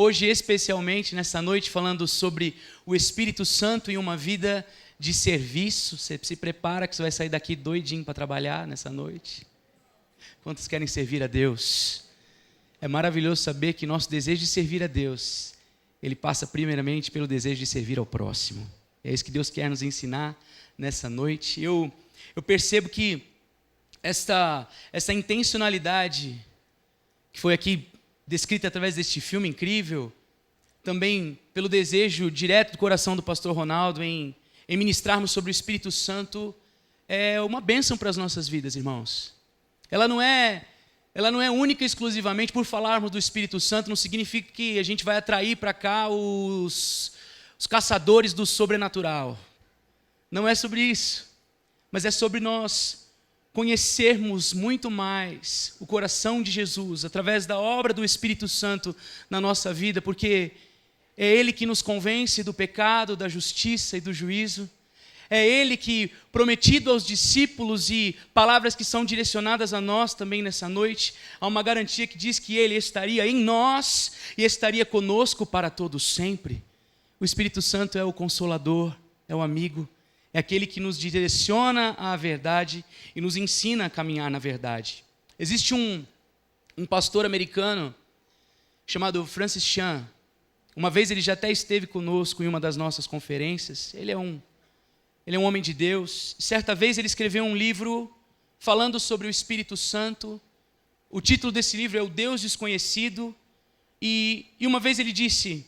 hoje especialmente nessa noite falando sobre o Espírito Santo e uma vida de serviço. Você se prepara que você vai sair daqui doidinho para trabalhar nessa noite. Quantos querem servir a Deus? É maravilhoso saber que nosso desejo de servir a Deus, ele passa primeiramente pelo desejo de servir ao próximo. É isso que Deus quer nos ensinar nessa noite. Eu percebo que essa intencionalidade que foi aqui descrita através deste filme incrível, também pelo desejo direto do coração do pastor Ronaldo em ministrarmos sobre o Espírito Santo, é uma bênção para as nossas vidas, irmãos. Ela não é única e exclusivamente por falarmos do Espírito Santo, não significa que a gente vai atrair para cá os caçadores do sobrenatural. Não é sobre isso, mas é sobre nós conhecermos muito mais o coração de Jesus através da obra do Espírito Santo na nossa vida, porque é Ele que nos convence do pecado, da justiça e do juízo. É Ele que, prometido aos discípulos e palavras que são direcionadas a nós também nessa noite, há uma garantia que diz que Ele estaria em nós e estaria conosco para todos sempre. O Espírito Santo é o Consolador, é o amigo, é aquele que nos direciona à verdade e nos ensina a caminhar na verdade. Existe um pastor americano chamado Francis Chan. Uma vez ele já até esteve conosco em uma das nossas conferências. Ele é um homem de Deus. Certa vez ele escreveu um livro falando sobre o Espírito Santo. O título desse livro é O Deus Desconhecido. E uma vez ele disse: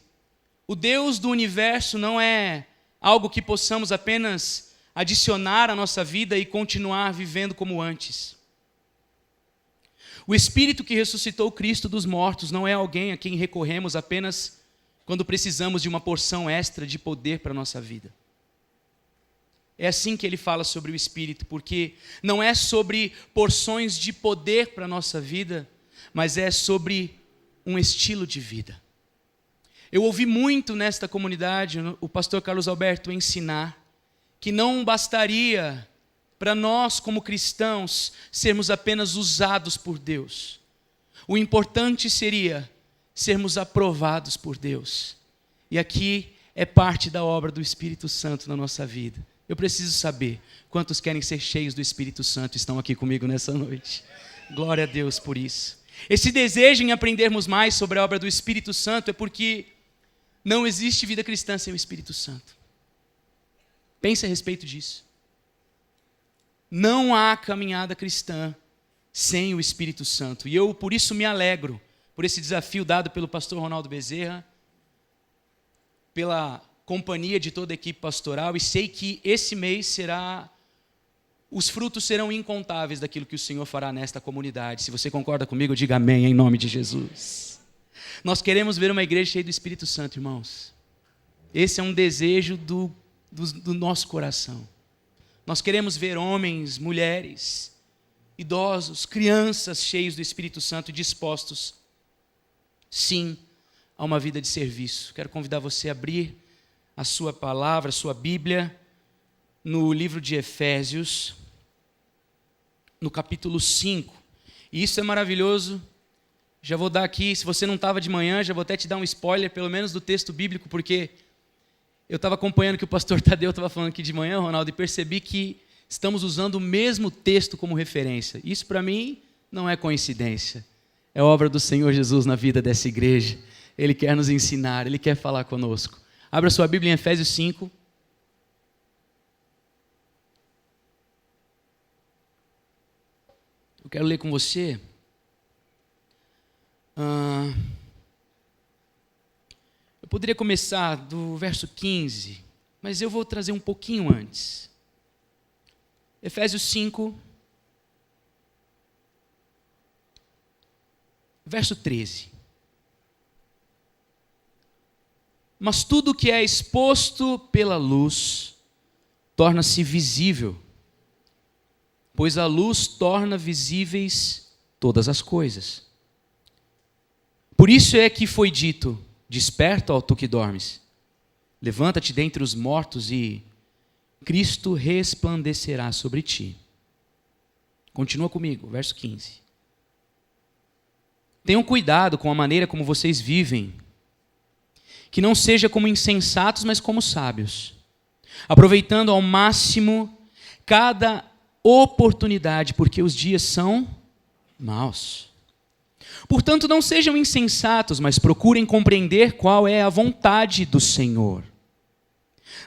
o Deus do universo não é algo que possamos apenas adicionar à nossa vida e continuar vivendo como antes. O Espírito que ressuscitou Cristo dos mortos não é alguém a quem recorremos apenas quando precisamos de uma porção extra de poder para a nossa vida. É assim que ele fala sobre o Espírito, porque não é sobre porções de poder para a nossa vida, mas é sobre um estilo de vida. Eu ouvi muito nesta comunidade o pastor Carlos Alberto ensinar que não bastaria para nós como cristãos sermos apenas usados por Deus. O importante seria sermos aprovados por Deus. E aqui é parte da obra do Espírito Santo na nossa vida. Eu preciso saber quantos querem ser cheios do Espírito Santo estão aqui comigo nessa noite. Glória a Deus por isso. Esse desejo em aprendermos mais sobre a obra do Espírito Santo é porque não existe vida cristã sem o Espírito Santo. Pense a respeito disso. Não há caminhada cristã sem o Espírito Santo. E eu, por isso, me alegro por esse desafio dado pelo pastor Ronaldo Bezerra, pela companhia de toda a equipe pastoral, e sei que esse mês os frutos serão incontáveis daquilo que o Senhor fará nesta comunidade. Se você concorda comigo, diga amém em nome de Jesus. Nós queremos ver uma igreja cheia do Espírito Santo, irmãos. Esse é um desejo do nosso coração. Nós queremos ver homens, mulheres, idosos, crianças cheios do Espírito Santo e dispostos, sim, a uma vida de serviço. Quero convidar você a abrir a sua palavra, a sua Bíblia, no livro de Efésios, no capítulo 5. E isso é maravilhoso. Já vou dar aqui, se você não estava de manhã, já vou até te dar um spoiler, pelo menos do texto bíblico, porque eu estava acompanhando que o pastor Tadeu estava falando aqui de manhã, Ronaldo, e percebi que estamos usando o mesmo texto como referência. Isso para mim não é coincidência. É obra do Senhor Jesus na vida dessa igreja. Ele quer nos ensinar, Ele quer falar conosco. Abra sua Bíblia em Efésios 5. Eu quero ler com você. Eu poderia começar do verso 15, mas eu vou trazer um pouquinho antes. Efésios 5, verso 13. Mas tudo que é exposto pela luz torna-se visível, pois a luz torna visíveis todas as coisas. Por isso é que foi dito: desperta, ó tu que dormes, levanta-te dentre os mortos e Cristo resplandecerá sobre ti. Continua comigo, verso 15. Tenham cuidado com a maneira como vocês vivem, que não seja como insensatos, mas como sábios, aproveitando ao máximo cada oportunidade, porque os dias são maus. Portanto, não sejam insensatos, mas procurem compreender qual é a vontade do Senhor.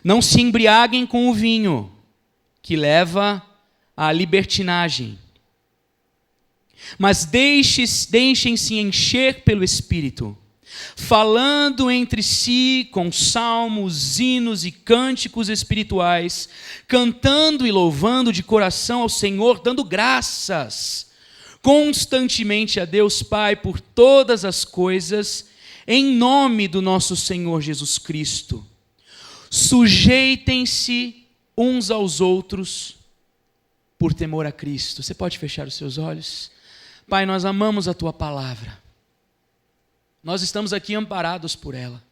Não se embriaguem com o vinho, que leva à libertinagem, mas deixem-se encher pelo Espírito, falando entre si com salmos, hinos e cânticos espirituais, cantando e louvando de coração ao Senhor, dando graças constantemente a Deus Pai por todas as coisas, em nome do nosso Senhor Jesus Cristo. Sujeitem-se uns aos outros por temor a Cristo. Você pode fechar os seus olhos? Pai, nós amamos a Tua palavra. Nós estamos aqui amparados por ela.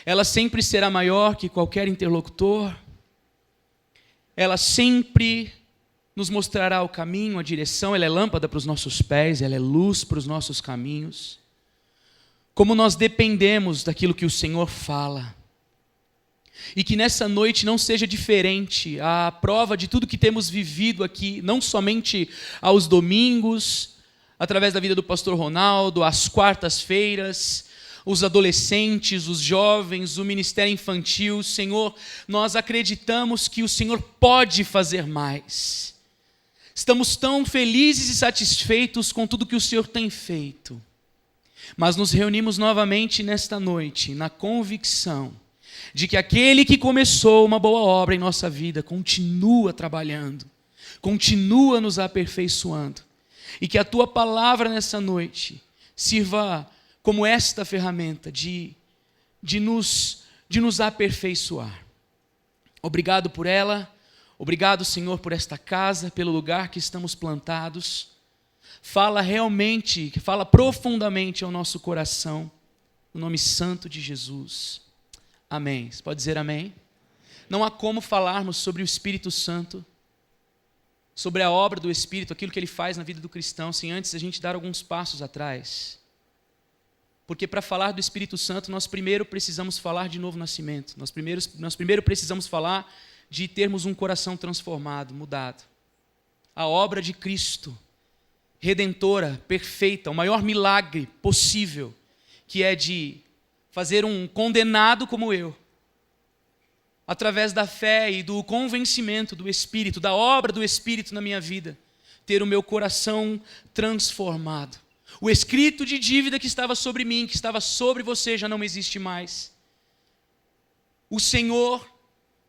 Ela sempre será maior que qualquer interlocutor. Ela sempre nos mostrará o caminho, a direção. Ela é lâmpada para os nossos pés, ela é luz para os nossos caminhos. Como nós dependemos daquilo que o Senhor fala. E que nessa noite não seja diferente a prova de tudo que temos vivido aqui, não somente aos domingos, através da vida do pastor Ronaldo, às quartas-feiras, os adolescentes, os jovens, o ministério infantil. Senhor, nós acreditamos que o Senhor pode fazer mais. Estamos tão felizes e satisfeitos com tudo que o Senhor tem feito. Mas nos reunimos novamente nesta noite, na convicção de que aquele que começou uma boa obra em nossa vida continua trabalhando, continua nos aperfeiçoando, e que a Tua palavra nessa noite sirva como esta ferramenta de nos aperfeiçoar. Obrigado por ela, obrigado, Senhor, por esta casa, pelo lugar que estamos plantados. Fala realmente, fala profundamente ao nosso coração, no nome santo de Jesus. Amém. Você pode dizer amém? Não há como falarmos sobre o Espírito Santo, sobre a obra do Espírito, aquilo que Ele faz na vida do cristão, sem antes a gente dar alguns passos atrás. Porque para falar do Espírito Santo, nós primeiro precisamos falar de novo nascimento. Nós primeiro precisamos falar de termos um coração transformado, mudado. A obra de Cristo, redentora, perfeita, o maior milagre possível, que é de fazer um condenado como eu, através da fé e do convencimento do Espírito, da obra do Espírito na minha vida, ter o meu coração transformado. O escrito de dívida que estava sobre mim, que estava sobre você, já não existe mais. O Senhor,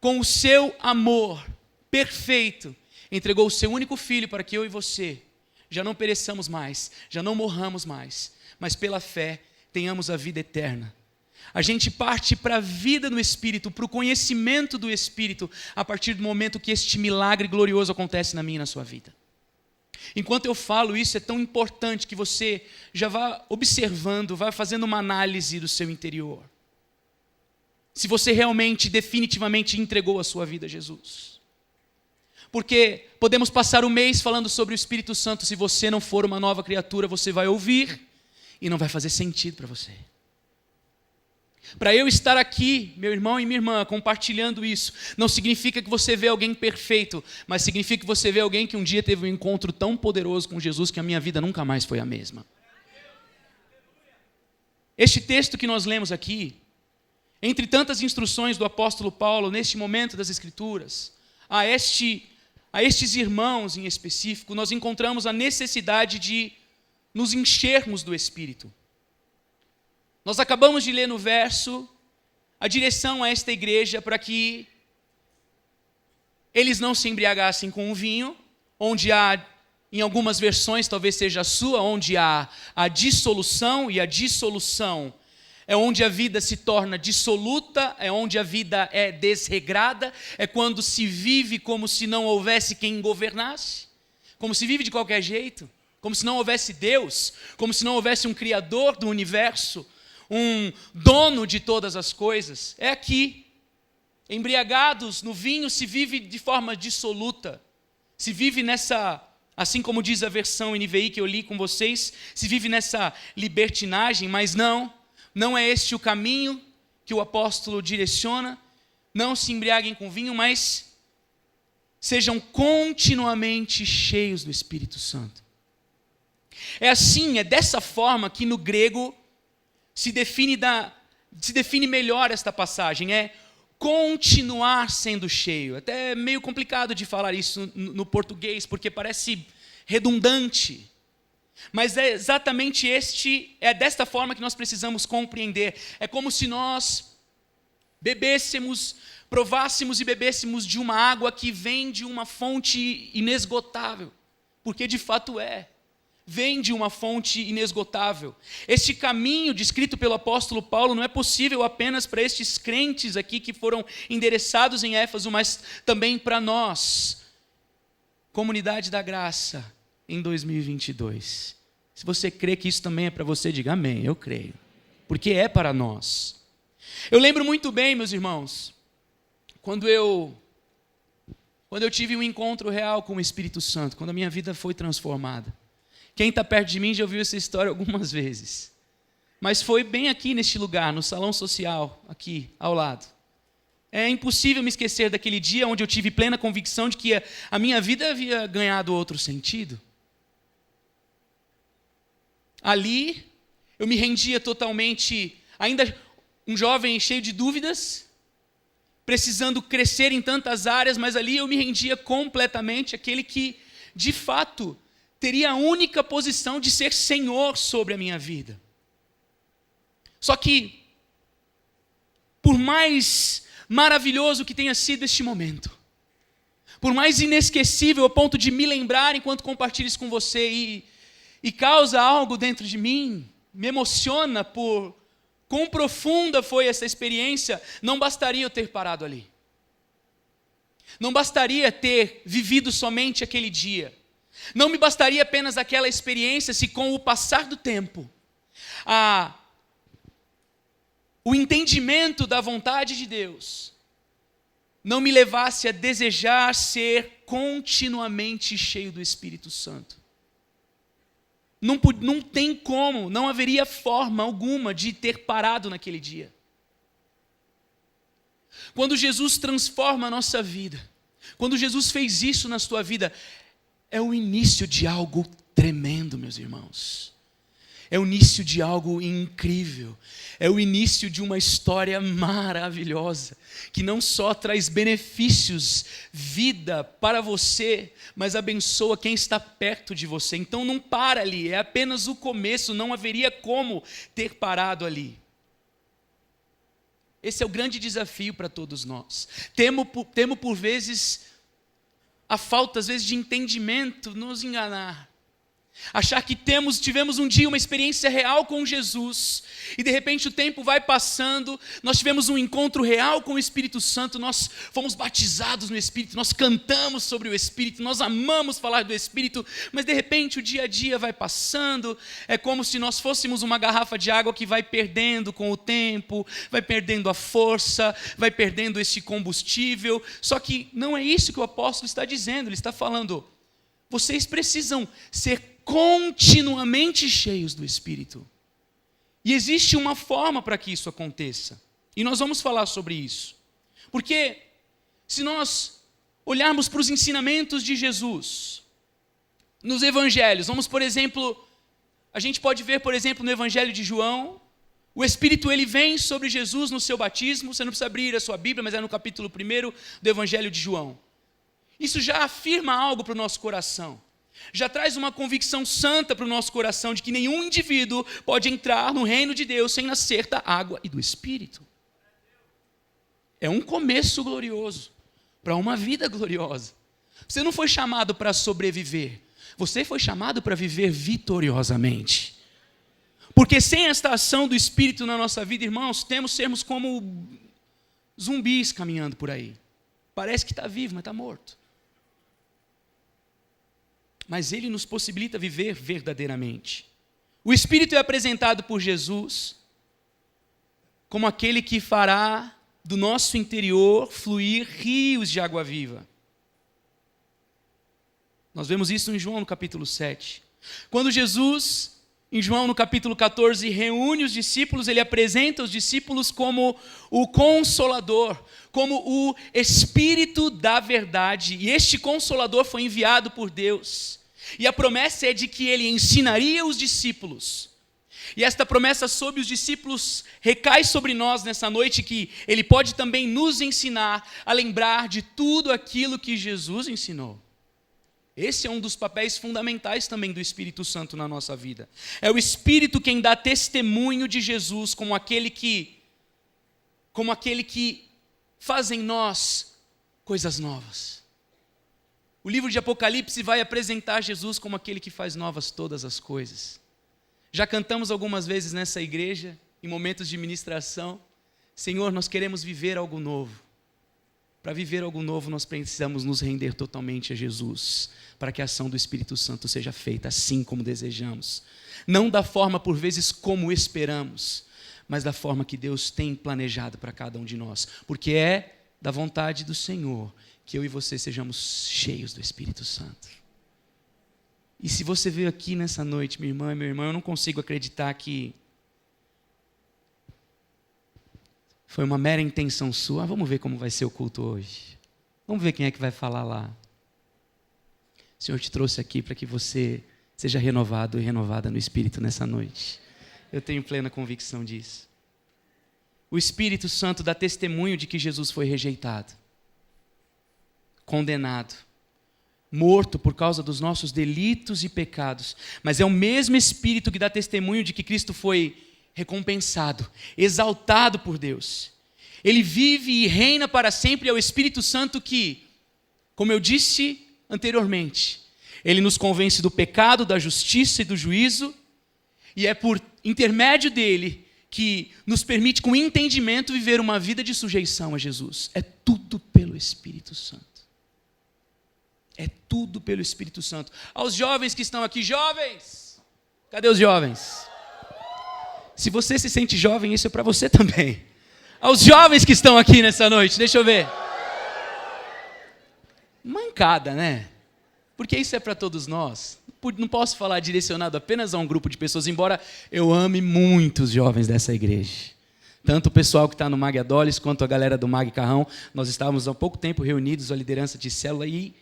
com o seu amor perfeito, entregou o seu único filho para que eu e você já não pereçamos mais, já não morramos mais, mas pela fé tenhamos a vida eterna. A gente parte para a vida no Espírito, para o conhecimento do Espírito, a partir do momento que este milagre glorioso acontece na minha e na sua vida. Enquanto eu falo isso, é tão importante que você já vá observando, vá fazendo uma análise do seu interior. Se você realmente, definitivamente entregou a sua vida a Jesus. Porque podemos passar o mês falando sobre o Espírito Santo, se você não for uma nova criatura, você vai ouvir e não vai fazer sentido para você. Para eu estar aqui, meu irmão e minha irmã, compartilhando isso, não significa que você vê alguém perfeito, mas significa que você vê alguém que um dia teve um encontro tão poderoso com Jesus que a minha vida nunca mais foi a mesma. Este texto que nós lemos aqui, entre tantas instruções do apóstolo Paulo, neste momento das Escrituras, a estes irmãos em específico, nós encontramos a necessidade de nos enchermos do Espírito. Nós acabamos de ler no verso a direção a esta igreja para que eles não se embriagassem com o vinho, onde há, em algumas versões, talvez seja a sua, onde há a dissolução, e a dissolução é onde a vida se torna dissoluta, é onde a vida é desregrada, é quando se vive como se não houvesse quem governasse, como se vive de qualquer jeito, como se não houvesse Deus, como se não houvesse um Criador do universo, um dono de todas as coisas. É aqui, embriagados no vinho, se vive de forma dissoluta, se vive nessa, assim como diz a versão NVI que eu li com vocês, se vive nessa libertinagem, mas não Não é este o caminho que o apóstolo direciona. Não se embriaguem com vinho, mas sejam continuamente cheios do Espírito Santo. É assim, é dessa forma que no grego se define melhor esta passagem. É continuar sendo cheio. Até é meio complicado de falar isso no português, porque parece redundante. Mas é exatamente é desta forma que nós precisamos compreender. É como se nós provássemos e bebêssemos de uma água que vem de uma fonte inesgotável. Porque de fato vem de uma fonte inesgotável. Este caminho descrito pelo apóstolo Paulo não é possível apenas para estes crentes aqui que foram endereçados em Éfeso, mas também para nós, comunidade da graça, em 2022. Se você crê que isso também é para você, diga amém, eu creio. Porque é para nós. Eu lembro muito bem, meus irmãos, quando eu tive um encontro real com o Espírito Santo, quando a minha vida foi transformada. Quem está perto de mim já ouviu essa história algumas vezes. Mas foi bem aqui neste lugar, no salão social, aqui ao lado. É impossível me esquecer daquele dia onde eu tive plena convicção de que a minha vida havia ganhado outro sentido. Ali, eu me rendia totalmente, ainda um jovem cheio de dúvidas, precisando crescer em tantas áreas, mas ali eu me rendia completamente àquele que, de fato, teria a única posição de ser Senhor sobre a minha vida. Só que, por mais maravilhoso que tenha sido este momento, por mais inesquecível a ponto de me lembrar enquanto compartilho isso com você e causa algo dentro de mim, me emociona por quão profunda foi essa experiência, não bastaria eu ter parado ali. Não bastaria ter vivido somente aquele dia. Não me bastaria apenas aquela experiência se com o passar do tempo, o entendimento da vontade de Deus não me levasse a desejar ser continuamente cheio do Espírito Santo. Não tem como, não haveria forma alguma de ter parado naquele dia. Quando Jesus transforma a nossa vida, quando Jesus fez isso na sua vida, é o início de algo tremendo, meus irmãos. É o início de algo incrível. É o início de uma história maravilhosa, que não só traz benefícios, vida para você, mas abençoa quem está perto de você. Então não para ali, é apenas o começo, não haveria como ter parado ali. Esse é o grande desafio para todos nós. Temo por vezes a falta, às vezes, de entendimento nos enganar. Achar que tivemos um dia uma experiência real com Jesus, e de repente o tempo vai passando, nós tivemos um encontro real com o Espírito Santo, nós fomos batizados no Espírito, nós cantamos sobre o Espírito, nós amamos falar do Espírito, mas de repente o dia a dia vai passando, é como se nós fôssemos uma garrafa de água que vai perdendo com o tempo, vai perdendo a força, vai perdendo esse combustível. Só que não é isso que o apóstolo está dizendo, ele está falando, vocês precisam ser continuamente cheios do Espírito. E existe uma forma para que isso aconteça. E nós vamos falar sobre isso. Porque se nós olharmos para os ensinamentos de Jesus, nos evangelhos, a gente pode ver, por exemplo, no evangelho de João, o Espírito ele vem sobre Jesus no seu batismo. Você não precisa abrir a sua Bíblia, mas é no capítulo 1 do evangelho de João. Isso já afirma algo para o nosso coração. Já traz uma convicção santa para o nosso coração de que nenhum indivíduo pode entrar no reino de Deus sem nascer da água e do Espírito. É um começo glorioso para uma vida gloriosa. Você não foi chamado para sobreviver, você foi chamado para viver vitoriosamente. Porque sem esta ação do Espírito na nossa vida, irmãos, sermos como zumbis caminhando por aí. Parece que está vivo, mas está morto. Mas ele nos possibilita viver verdadeiramente. O Espírito é apresentado por Jesus como aquele que fará do nosso interior fluir rios de água viva. Nós vemos isso em João no capítulo 7. Quando Jesus Em João, no capítulo 14, reúne os discípulos, ele apresenta os discípulos como o Consolador, como o Espírito da verdade. E este Consolador foi enviado por Deus. E a promessa é de que ele ensinaria os discípulos. E esta promessa sobre os discípulos recai sobre nós nessa noite, que ele pode também nos ensinar a lembrar de tudo aquilo que Jesus ensinou. Esse é um dos papéis fundamentais também do Espírito Santo na nossa vida. É o Espírito quem dá testemunho de Jesus como aquele que faz em nós coisas novas. O livro de Apocalipse vai apresentar Jesus como aquele que faz novas todas as coisas. Já cantamos algumas vezes nessa igreja, em momentos de ministração, Senhor, nós queremos viver algo novo. Para viver algo novo, nós precisamos nos render totalmente a Jesus, para que a ação do Espírito Santo seja feita assim como desejamos. Não da forma, por vezes, como esperamos, mas da forma que Deus tem planejado para cada um de nós. Porque é da vontade do Senhor que eu e você sejamos cheios do Espírito Santo. E se você veio aqui nessa noite, minha irmã e meu irmão, eu não consigo acreditar que foi uma mera intenção sua. Vamos ver como vai ser o culto hoje. Vamos ver quem é que vai falar lá. O Senhor te trouxe aqui para que você seja renovado e renovada no Espírito nessa noite. Eu tenho plena convicção disso. O Espírito Santo dá testemunho de que Jesus foi rejeitado, condenado, morto por causa dos nossos delitos e pecados, mas é o mesmo Espírito que dá testemunho de que Cristo foi recompensado, exaltado por Deus. Ele vive e reina para sempre, é o Espírito Santo que, como eu disse anteriormente, ele nos convence do pecado, da justiça e do juízo, e é por intermédio dele que nos permite com entendimento viver uma vida de sujeição a Jesus. É tudo pelo Espírito Santo. É tudo pelo Espírito Santo. Aos jovens que estão aqui, jovens! Cadê os jovens? Se você se sente jovem, isso é para você também. Aos jovens que estão aqui nessa noite, deixa eu ver. Mancada, né? Porque isso é para todos nós. Não posso falar direcionado apenas a um grupo de pessoas, embora eu ame muito os jovens dessa igreja. Tanto o pessoal que está no Mag Adolis, quanto a galera do Mag Carrão. Nós estávamos há pouco tempo reunidos, a liderança de célula, e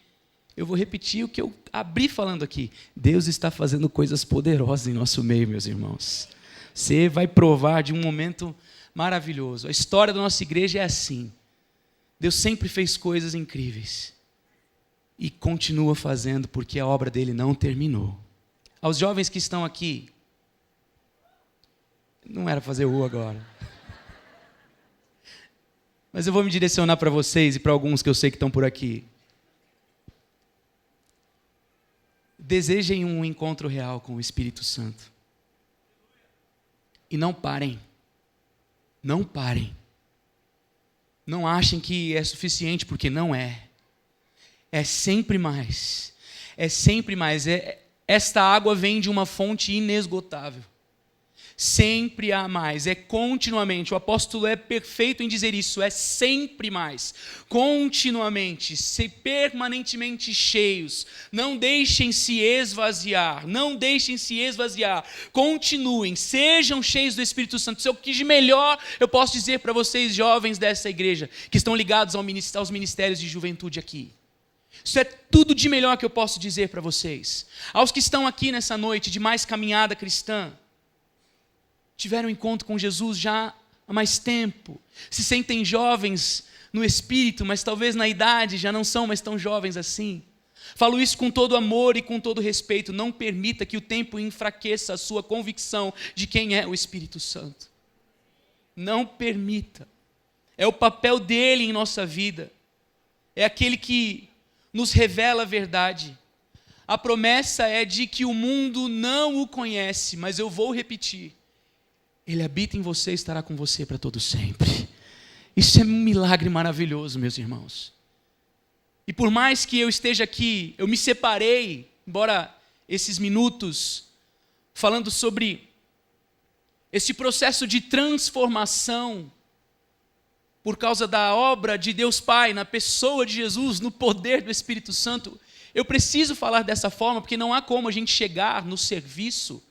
eu vou repetir o que eu abri falando aqui. Deus está fazendo coisas poderosas em nosso meio, meus irmãos. Você vai provar de um momento maravilhoso. A história da nossa igreja é assim. Deus sempre fez coisas incríveis. E continua fazendo, porque a obra dele não terminou. Aos jovens que estão aqui, não era fazer agora. Mas eu vou me direcionar para vocês e para alguns que eu sei que estão por aqui. Desejem um encontro real com o Espírito Santo. E não parem. Não parem. Não achem que é suficiente, porque não é. É sempre mais. É sempre mais. Esta água vem de uma fonte inesgotável. Sempre há mais. É continuamente. O apóstolo é perfeito em dizer isso. É sempre mais. Continuamente. Permanentemente cheios. Não deixem se esvaziar. Não deixem se esvaziar. Continuem. Sejam cheios do Espírito Santo. Isso é o que de melhor eu posso dizer para vocês, jovens dessa igreja, que estão ligados aos ministérios de juventude aqui. Isso é tudo de melhor que eu posso dizer para vocês. Aos que estão aqui nessa noite de mais caminhada cristã, tiveram encontro com Jesus já há mais tempo, se sentem jovens no espírito, mas talvez na idade já não são mais tão jovens assim. Falo isso com todo amor e com todo respeito. Não permita que o tempo enfraqueça a sua convicção de quem é o Espírito Santo. Não permita. É o papel dele em nossa vida. É aquele que nos revela a verdade. A promessa é de que o mundo não o conhece, mas eu vou repetir. Ele habita em você e estará com você para todo sempre. Isso é um milagre maravilhoso, meus irmãos. E por mais que eu esteja aqui, eu me separei, embora esses minutos, falando sobre esse processo de transformação, por causa da obra de Deus Pai, na pessoa de Jesus, no poder do Espírito Santo, eu preciso falar dessa forma, porque não há como a gente chegar no serviço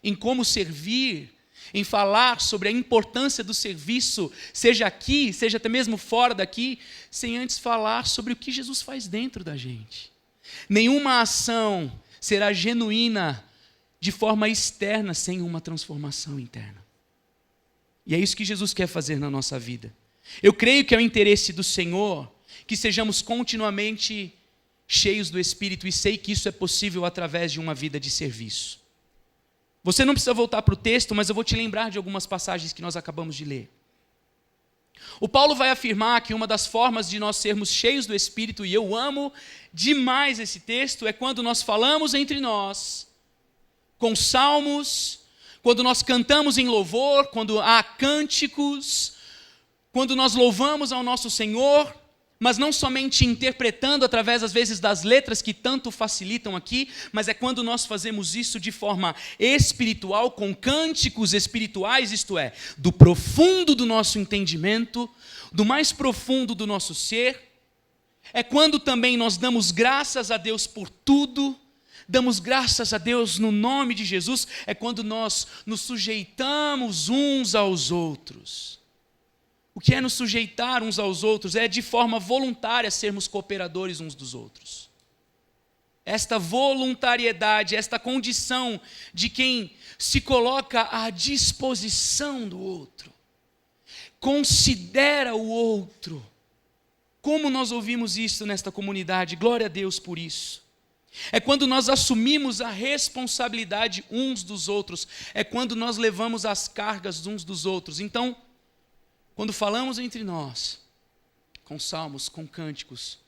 em como servir, em falar sobre a importância do serviço, seja aqui, seja até mesmo fora daqui, sem antes falar sobre o que Jesus faz dentro da gente. Nenhuma ação será genuína de forma externa sem uma transformação interna. E é isso que Jesus quer fazer na nossa vida. Eu creio que é o interesse do Senhor que sejamos continuamente cheios do Espírito, e sei que isso é possível através de uma vida de serviço. Você não precisa voltar para o texto, mas eu vou te lembrar de algumas passagens que nós acabamos de ler. O Paulo vai afirmar que uma das formas de nós sermos cheios do Espírito, e eu amo demais esse texto, é quando nós falamos entre nós, com salmos, quando nós cantamos em louvor, quando há cânticos, quando nós louvamos ao nosso Senhor, mas não somente interpretando através, às vezes, das letras que tanto facilitam aqui, mas é quando nós fazemos isso de forma espiritual, com cânticos espirituais, isto é, do profundo do nosso entendimento, do mais profundo do nosso ser. É quando também nós damos graças a Deus por tudo, damos graças a Deus no nome de Jesus, é quando nós nos sujeitamos uns aos outros. O que é nos sujeitar uns aos outros? É de forma voluntária sermos cooperadores uns dos outros. Esta voluntariedade, esta condição de quem se coloca à disposição do outro, considera o outro. Como nós ouvimos isso nesta comunidade, glória a Deus por isso. É quando nós assumimos a responsabilidade uns dos outros, é quando nós levamos as cargas uns dos outros. Então, quando falamos entre nós, com salmos, com cânticos,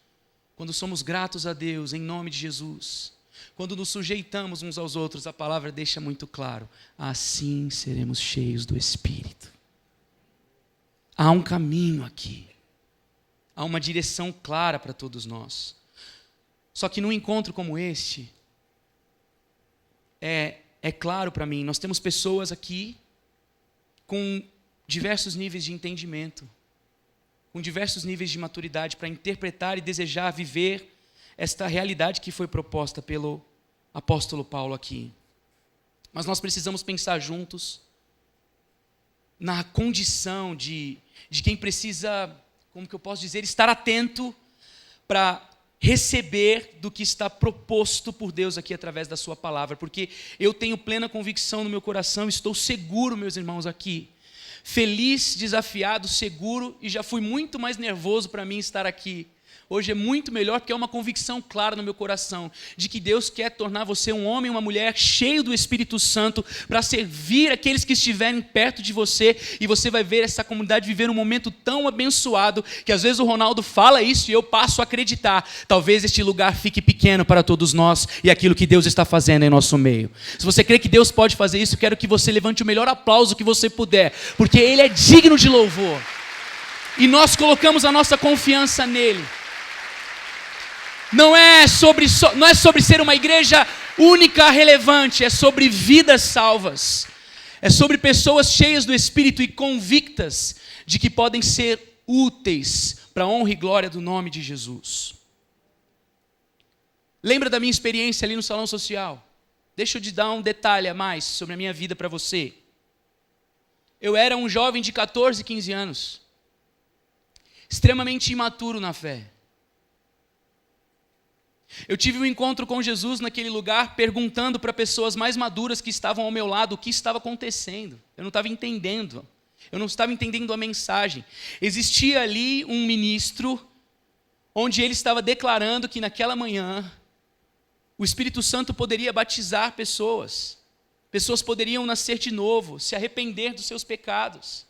quando somos gratos a Deus em nome de Jesus, quando nos sujeitamos uns aos outros, a palavra deixa muito claro, assim seremos cheios do Espírito. Há um caminho aqui, há uma direção clara para todos nós. Só que num encontro como este, é claro para mim, nós temos pessoas aqui com diversos níveis de entendimento, com diversos níveis de maturidade para interpretar e desejar viver esta realidade que foi proposta pelo apóstolo Paulo aqui. Mas nós precisamos pensar juntos na condição de quem precisa, como que eu posso dizer, estar atento para receber do que está proposto por Deus aqui através da sua palavra, porque eu tenho plena convicção no meu coração, estou seguro, meus irmãos, aqui, feliz, desafiado, seguro, e já fui muito mais nervoso para mim estar aqui. Hoje é muito melhor, porque é uma convicção clara no meu coração, de que Deus quer tornar você um homem e uma mulher cheio do Espírito Santo, para servir aqueles que estiverem perto de você, e você vai ver essa comunidade viver um momento tão abençoado, que às vezes o Ronaldo fala isso e eu passo a acreditar, talvez este lugar fique pequeno para todos nós, e aquilo que Deus está fazendo em nosso meio. Se você crê que Deus pode fazer isso, eu quero que você levante o melhor aplauso que você puder, porque Ele é digno de louvor, e nós colocamos a nossa confiança nele. Não é sobre ser uma igreja única, relevante, é sobre vidas salvas. É sobre pessoas cheias do Espírito e convictas de que podem ser úteis para a honra e glória do nome de Jesus. Lembra da minha experiência ali no salão social? Deixa eu te dar um detalhe a mais sobre a minha vida para você. Eu era um jovem de 14, 15 anos, extremamente imaturo na fé. Eu tive um encontro com Jesus naquele lugar, perguntando para pessoas mais maduras que estavam ao meu lado o que estava acontecendo. Eu não estava entendendo. Eu não estava entendendo a mensagem. Existia ali um ministro, onde ele estava declarando que naquela manhã, o Espírito Santo poderia batizar pessoas. Pessoas poderiam nascer de novo, se arrepender dos seus pecados.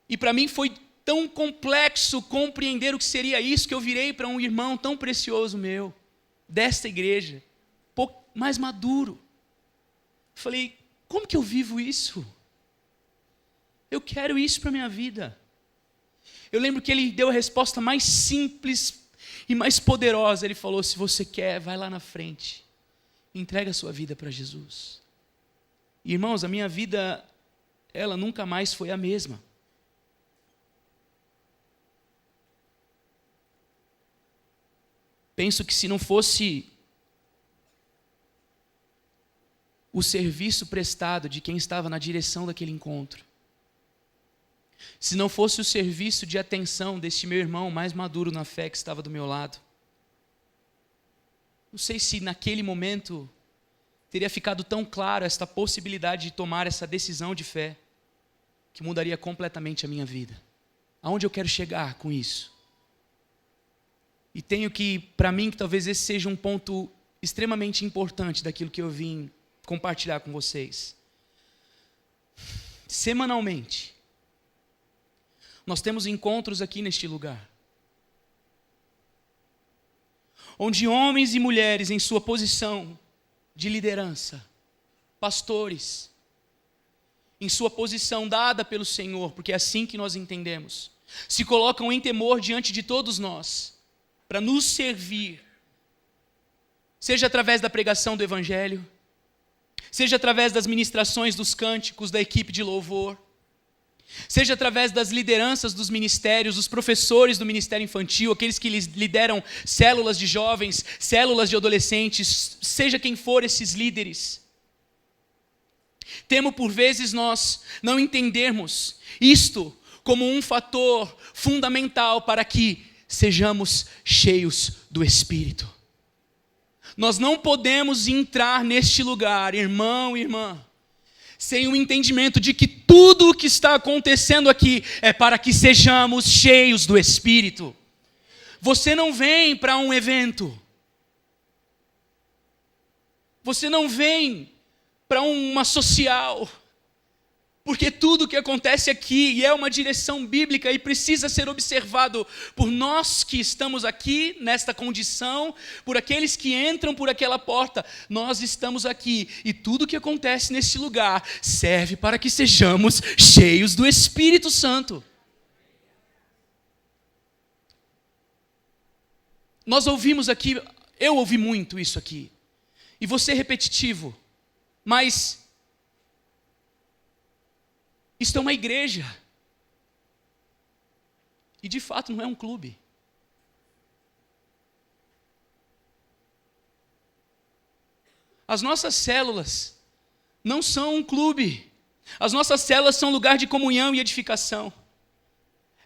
E para mim foi tão complexo compreender o que seria isso, que eu virei para um irmão tão precioso meu, desta igreja, pouco mais maduro. Falei, como que eu vivo isso? Eu quero isso para a minha vida. Eu lembro que ele deu a resposta mais simples e mais poderosa. Ele falou, se você quer, vai lá na frente, entrega a sua vida para Jesus. E, irmãos, a minha vida, ela nunca mais foi a mesma. Penso que se não fosse o serviço prestado de quem estava na direção daquele encontro, se não fosse o serviço de atenção deste meu irmão mais maduro na fé que estava do meu lado, não sei se naquele momento teria ficado tão claro esta possibilidade de tomar essa decisão de fé, que mudaria completamente a minha vida. Aonde eu quero chegar com isso? E tenho que, para mim, que talvez esse seja um ponto extremamente importante daquilo que eu vim compartilhar com vocês. Semanalmente, nós temos encontros aqui neste lugar, onde homens e mulheres em sua posição de liderança, pastores, em sua posição dada pelo Senhor, porque é assim que nós entendemos, se colocam em temor diante de todos nós, para nos servir, seja através da pregação do Evangelho, seja através das ministrações dos cânticos da equipe de louvor, seja através das lideranças dos ministérios, dos professores do ministério infantil, aqueles que lideram células de jovens, células de adolescentes, seja quem for esses líderes. Temo por vezes nós não entendermos isto como um fator fundamental para que sejamos cheios do Espírito. Nós não podemos entrar neste lugar, irmão e irmã, sem o entendimento de que tudo o que está acontecendo aqui é para que sejamos cheios do Espírito. Você não vem para um evento. Você não vem para uma social. Porque tudo o que acontece aqui é uma direção bíblica e precisa ser observado por nós que estamos aqui nesta condição, por aqueles que entram por aquela porta. Nós estamos aqui e tudo o que acontece neste lugar serve para que sejamos cheios do Espírito Santo. Nós ouvimos aqui, eu ouvi muito isso aqui, e vou ser repetitivo, mas isto é uma igreja. E de fato não é um clube. As nossas células não são um clube. As nossas células são um lugar de comunhão e edificação.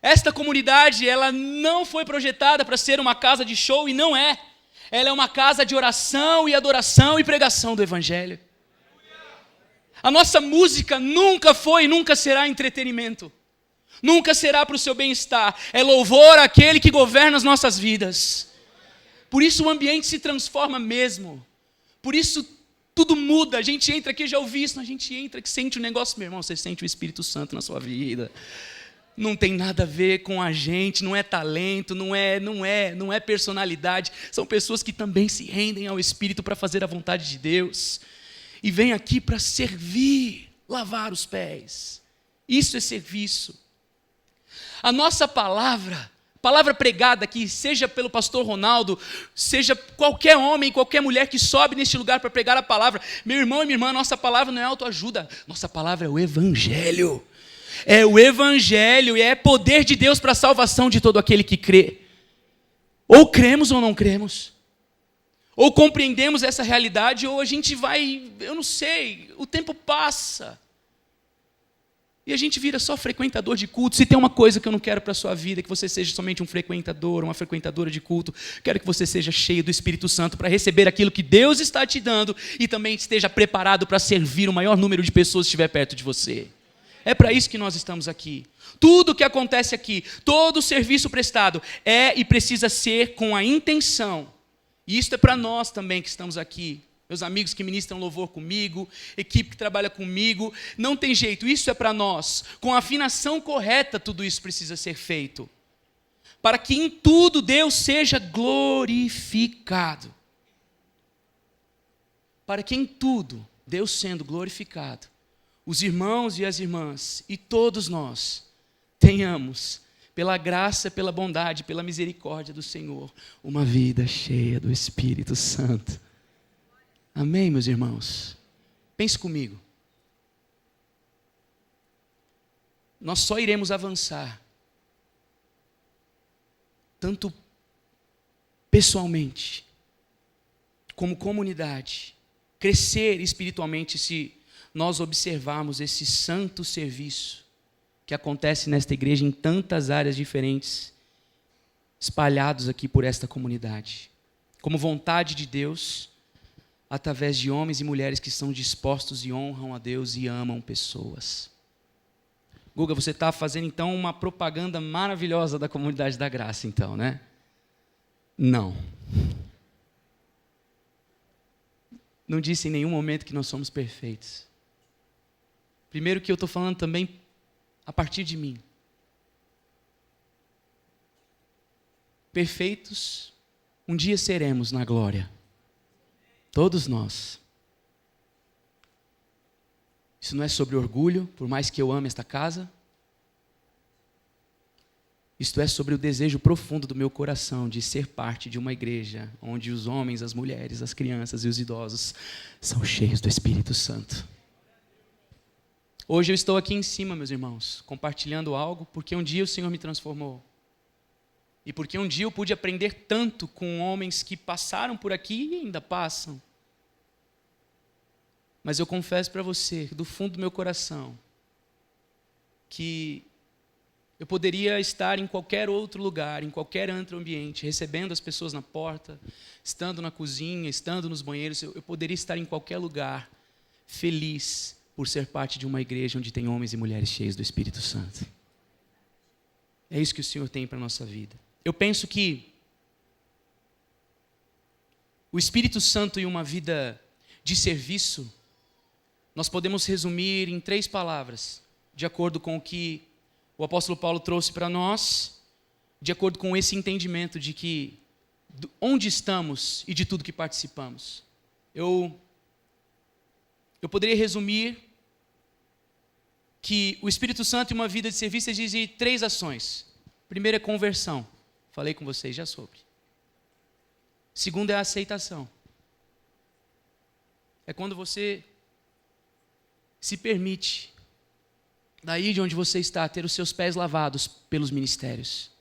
Esta comunidade, ela não foi projetada para ser uma casa de show e não é. Ela é uma casa de oração e adoração e pregação do Evangelho. A nossa música nunca foi e nunca será entretenimento. Nunca será para o seu bem-estar. É louvor àquele que governa as nossas vidas. Por isso o ambiente se transforma mesmo. Por isso tudo muda. A gente entra aqui, já ouvi isso, a gente entra que sente o negócio. Meu irmão, você sente o Espírito Santo na sua vida. Não tem nada a ver com a gente, não é talento, não é personalidade. São pessoas que também se rendem ao Espírito para fazer a vontade de Deus. E vem aqui para servir, lavar os pés. Isso é serviço. A nossa palavra pregada aqui, seja pelo pastor Ronaldo, seja qualquer homem, qualquer mulher que sobe neste lugar para pregar a palavra, meu irmão e minha irmã, nossa palavra não é autoajuda, nossa palavra é o Evangelho. É o Evangelho e é poder de Deus para a salvação de todo aquele que crê. Ou cremos ou não cremos. Ou compreendemos essa realidade, ou a gente vai, eu não sei, o tempo passa. E a gente vira só frequentador de culto. Se tem uma coisa que eu não quero para a sua vida, que você seja somente um frequentador, uma frequentadora de culto, quero que você seja cheio do Espírito Santo para receber aquilo que Deus está te dando e também esteja preparado para servir o maior número de pessoas que estiver perto de você. É para isso que nós estamos aqui. Tudo o que acontece aqui, todo o serviço prestado é e precisa ser com a intenção. E isso é para nós também que estamos aqui. Meus amigos que ministram louvor comigo, equipe que trabalha comigo, não tem jeito, isso é para nós. Com a afinação correta, tudo isso precisa ser feito. Para que em tudo Deus seja glorificado. Para que em tudo, Deus sendo glorificado, os irmãos e as irmãs, e todos nós, tenhamos, pela graça, pela bondade, pela misericórdia do Senhor, uma vida cheia do Espírito Santo. Amém, meus irmãos? Pense comigo. Nós só iremos avançar, tanto pessoalmente, como comunidade, crescer espiritualmente se nós observarmos esse santo serviço que acontece nesta igreja em tantas áreas diferentes, espalhados aqui por esta comunidade, como vontade de Deus, através de homens e mulheres que são dispostos e honram a Deus e amam pessoas. Guga, você está fazendo então uma propaganda maravilhosa da comunidade da graça, então, né? Não. Não disse em nenhum momento que nós somos perfeitos. Primeiro que eu estou falando também a partir de mim. Perfeitos, um dia seremos na glória. Todos nós. Isso não é sobre orgulho, por mais que eu ame esta casa. Isto é sobre o desejo profundo do meu coração de ser parte de uma igreja onde os homens, as mulheres, as crianças e os idosos são cheios do Espírito Santo. Hoje eu estou aqui em cima, meus irmãos, compartilhando algo porque um dia o Senhor me transformou. E porque um dia eu pude aprender tanto com homens que passaram por aqui e ainda passam. Mas eu confesso para você, do fundo do meu coração, que eu poderia estar em qualquer outro lugar, em qualquer outro ambiente, recebendo as pessoas na porta, estando na cozinha, estando nos banheiros, eu poderia estar em qualquer lugar, feliz por ser parte de uma igreja onde tem homens e mulheres cheios do Espírito Santo. É isso que o Senhor tem para a nossa vida. Eu penso que o Espírito Santo e uma vida de serviço, nós podemos resumir em 3 palavras, de acordo com o que o apóstolo Paulo trouxe para nós, de acordo com esse entendimento de que onde estamos e de tudo que participamos. Eu poderia resumir que o Espírito Santo e uma vida de serviço exige 3 ações. Primeiro é conversão. Falei com vocês já sobre. Segundo é a aceitação. É quando você se permite, daí de onde você está, ter os seus pés lavados pelos ministérios.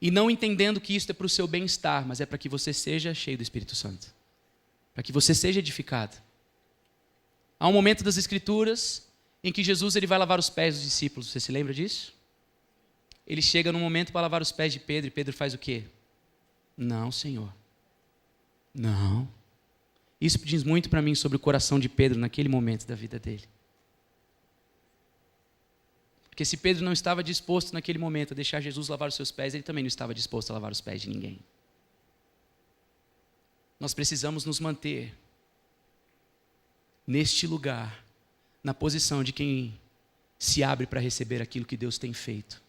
E não entendendo que isso é para o seu bem-estar, mas é para que você seja cheio do Espírito Santo. Para que você seja edificado. Há um momento das Escrituras em que Jesus ele vai lavar os pés dos discípulos. Você se lembra disso? Ele chega num momento para lavar os pés de Pedro, e Pedro faz o quê? Não, Senhor. Não. Isso diz muito para mim sobre o coração de Pedro naquele momento da vida dele. Porque se Pedro não estava disposto naquele momento a deixar Jesus lavar os seus pés, ele também não estava disposto a lavar os pés de ninguém. Nós precisamos nos manter neste lugar, na posição de quem se abre para receber aquilo que Deus tem feito.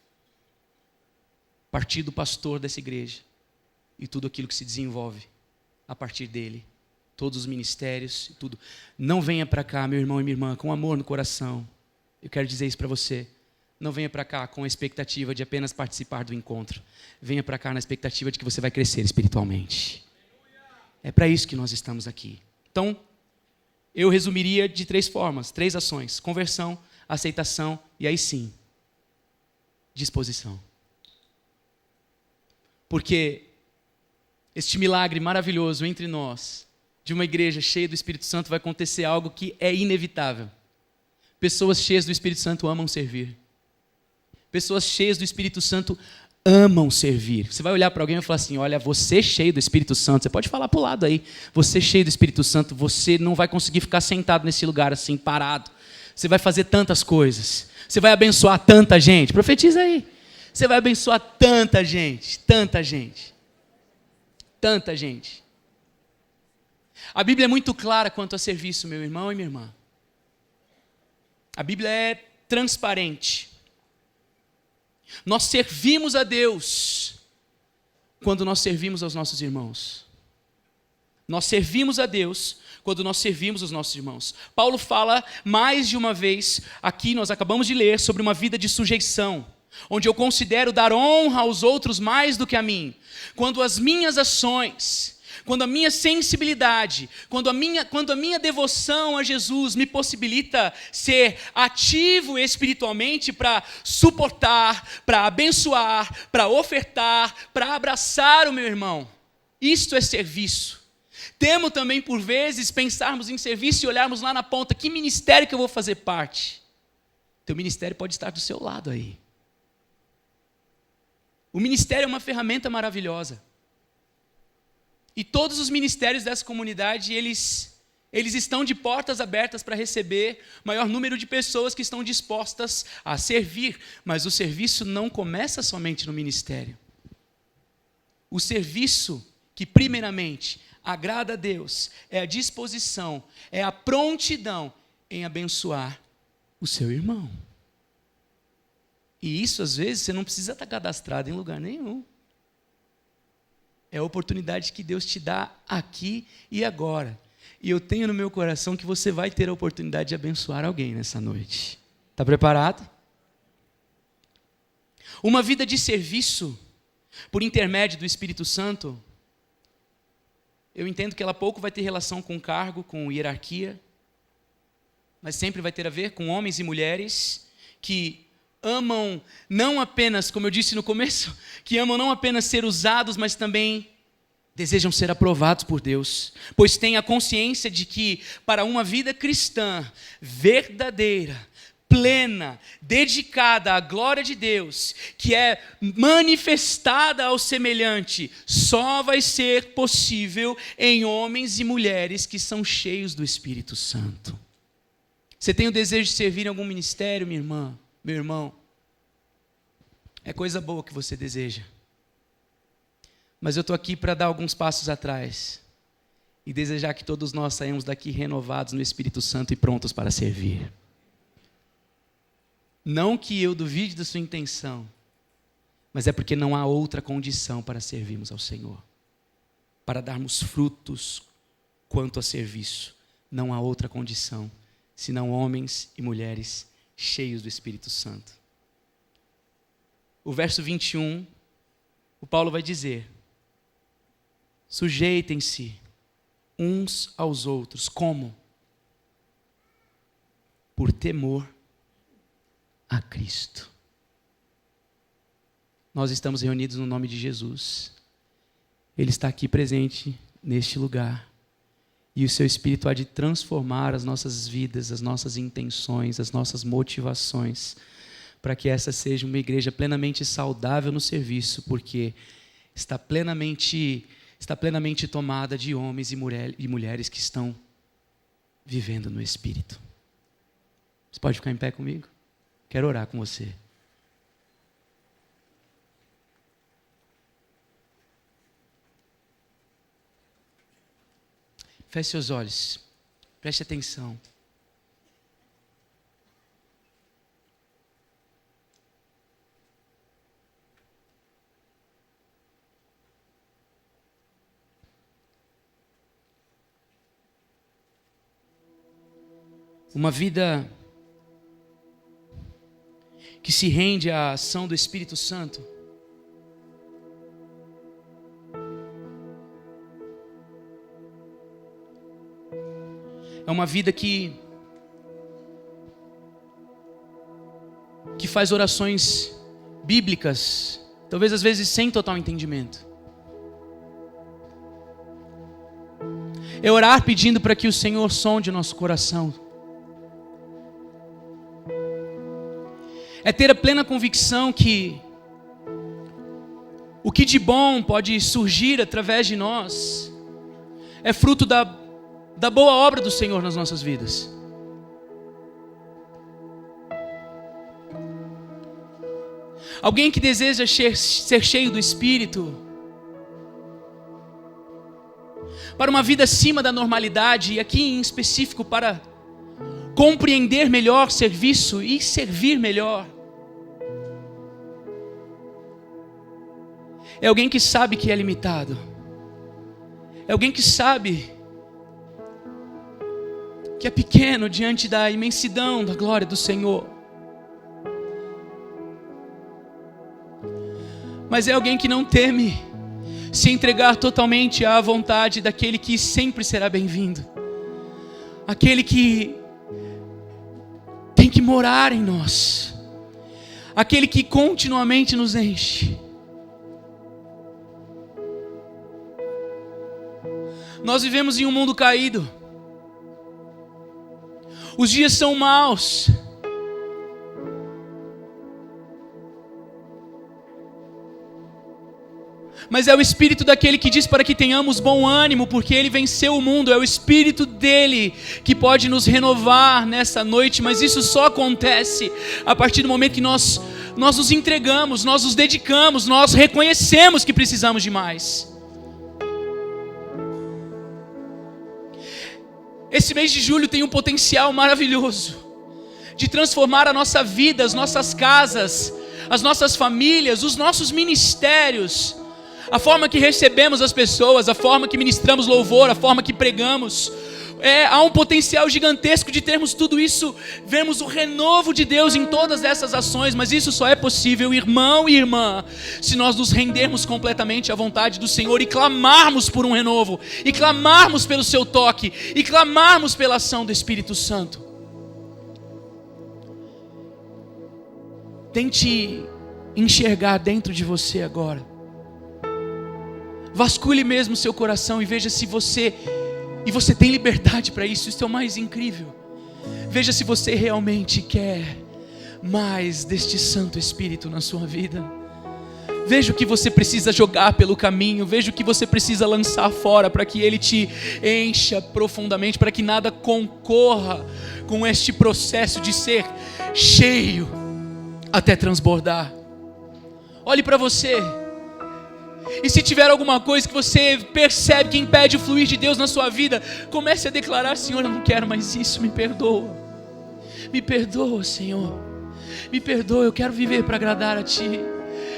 Partir do pastor dessa igreja e tudo aquilo que se desenvolve a partir dele, todos os ministérios e tudo. Não venha para cá, meu irmão e minha irmã, com amor no coração. Eu quero dizer isso para você. Não venha para cá com a expectativa de apenas participar do encontro. Venha para cá na expectativa de que você vai crescer espiritualmente. É para isso que nós estamos aqui. Então, eu resumiria de 3 formas, 3 ações: conversão, aceitação e aí sim, disposição. Porque este milagre maravilhoso entre nós, de uma igreja cheia do Espírito Santo, vai acontecer algo que é inevitável. Pessoas cheias do Espírito Santo amam servir. Pessoas cheias do Espírito Santo amam servir. Você vai olhar para alguém e falar assim: olha, você cheio do Espírito Santo, você pode falar para o lado aí, você cheio do Espírito Santo, você não vai conseguir ficar sentado nesse lugar assim, parado. Você vai fazer tantas coisas, você vai abençoar tanta gente. Profetiza aí. Você vai abençoar tanta gente, tanta gente, tanta gente. A Bíblia é muito clara quanto a serviço, meu irmão e minha irmã. A Bíblia é transparente. Nós servimos a Deus quando nós servimos aos nossos irmãos. Nós servimos a Deus quando nós servimos os nossos irmãos. Paulo fala mais de uma vez, aqui nós acabamos de ler, sobre uma vida de sujeição, onde eu considero dar honra aos outros mais do que a mim. Quando as minhas ações, quando a minha sensibilidade, quando a minha devoção a Jesus me possibilita ser ativo espiritualmente para suportar, para abençoar, para ofertar, para abraçar o meu irmão. Isto é serviço. Temo também, por vezes, pensarmos em serviço e olharmos lá na ponta, que ministério que eu vou fazer parte? Teu ministério pode estar do seu lado aí. O ministério é uma ferramenta maravilhosa. E todos os ministérios dessa comunidade, eles estão de portas abertas para receber maior número de pessoas que estão dispostas a servir. Mas o serviço não começa somente no ministério. O serviço que primeiramente agrada a Deus é a disposição, é a prontidão em abençoar o seu irmão. E isso, às vezes, você não precisa estar cadastrado em lugar nenhum. É a oportunidade que Deus te dá aqui e agora. E eu tenho no meu coração que você vai ter a oportunidade de abençoar alguém nessa noite. Está preparado? Uma vida de serviço, por intermédio do Espírito Santo, eu entendo que ela pouco vai ter relação com cargo, com hierarquia, mas sempre vai ter a ver com homens e mulheres que amam não apenas, como eu disse no começo, que amam não apenas ser usados, mas também desejam ser aprovados por Deus, pois têm a consciência de que para uma vida cristã verdadeira, plena, dedicada à glória de Deus, que é manifestada ao semelhante, só vai ser possível em homens e mulheres que são cheios do Espírito Santo. Você tem o desejo de servir em algum ministério, minha irmã, meu irmão? É coisa boa que você deseja. Mas eu estou aqui para dar alguns passos atrás e desejar que todos nós saímos daqui renovados no Espírito Santo e prontos para servir. Não que eu duvide da sua intenção, mas é porque não há outra condição para servirmos ao Senhor. Para darmos frutos quanto a serviço, não há outra condição, senão homens e mulheres cheios do Espírito Santo. O verso 21, o Paulo vai dizer: sujeitem-se uns aos outros. Como? Por temor a Cristo. Nós estamos reunidos no nome de Jesus. Ele está aqui presente neste lugar. E o seu Espírito há de transformar as nossas vidas, as nossas intenções, as nossas motivações, para que essa seja uma igreja plenamente saudável no serviço, porque está plenamente tomada de homens e mulheres que estão vivendo no Espírito. Você pode ficar em pé comigo? Quero orar com você. Feche seus olhos. Preste atenção. Uma vida que se rende à ação do Espírito Santo é uma vida que faz orações bíblicas, talvez às vezes sem total entendimento. É orar pedindo para que o Senhor sonde o nosso coração. É ter a plena convicção que o que de bom pode surgir através de nós é fruto da boa obra do Senhor nas nossas vidas. Alguém que deseja ser cheio do Espírito, para uma vida acima da normalidade, e aqui em específico para compreender melhor serviço e servir melhor. É alguém que sabe que é limitado. É alguém que sabe que é pequeno diante da imensidão da glória do Senhor. Mas é alguém que não teme se entregar totalmente à vontade daquele que sempre será bem-vindo. Aquele que tem que morar em nós. Aquele que continuamente nos enche. Nós vivemos em um mundo caído. Os dias são maus. Mas é o Espírito daquele que diz para que tenhamos bom ânimo, porque Ele venceu o mundo. É o Espírito dele que pode nos renovar nessa noite, mas isso só acontece a partir do momento que nós nos entregamos, nós nos dedicamos, nós reconhecemos que precisamos de mais. Esse mês de julho tem um potencial maravilhoso de transformar a nossa vida, as nossas casas, as nossas famílias, os nossos ministérios, a forma que recebemos as pessoas, a forma que ministramos louvor, a forma que pregamos. Há um potencial gigantesco de termos tudo isso, vermos o renovo de Deus em todas essas ações, mas isso só é possível, irmão e irmã, se nós nos rendermos completamente à vontade do Senhor e clamarmos por um renovo, e clamarmos pelo seu toque, e clamarmos pela ação do Espírito Santo. Tente enxergar dentro de você agora. Vasculhe mesmo seu coração e veja se você tem liberdade para isso. Isso é o mais incrível. Veja se você realmente quer mais deste Santo Espírito na sua vida. Veja o que você precisa jogar pelo caminho. Veja o que você precisa lançar fora para que Ele te encha profundamente, para que nada concorra com este processo de ser cheio até transbordar. Olhe para você. E se tiver alguma coisa que você percebe que impede o fluir de Deus na sua vida, comece a declarar: Senhor, eu não quero mais isso, me perdoa. Me perdoa, Senhor. Me perdoa, eu quero viver para agradar a Ti.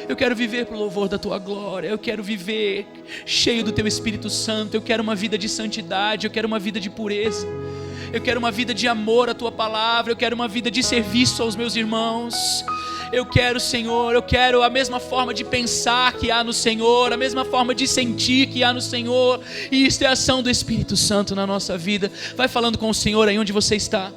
Eu quero viver para o louvor da Tua glória. Eu quero viver cheio do Teu Espírito Santo. Eu quero uma vida de santidade, eu quero uma vida de pureza. Eu quero uma vida de amor à Tua palavra. Eu quero uma vida de serviço aos meus irmãos. Eu quero, Senhor, eu quero a mesma forma de pensar que há no Senhor, a mesma forma de sentir que há no Senhor. E isso é a ação do Espírito Santo na nossa vida. Vai falando com o Senhor aí onde você está.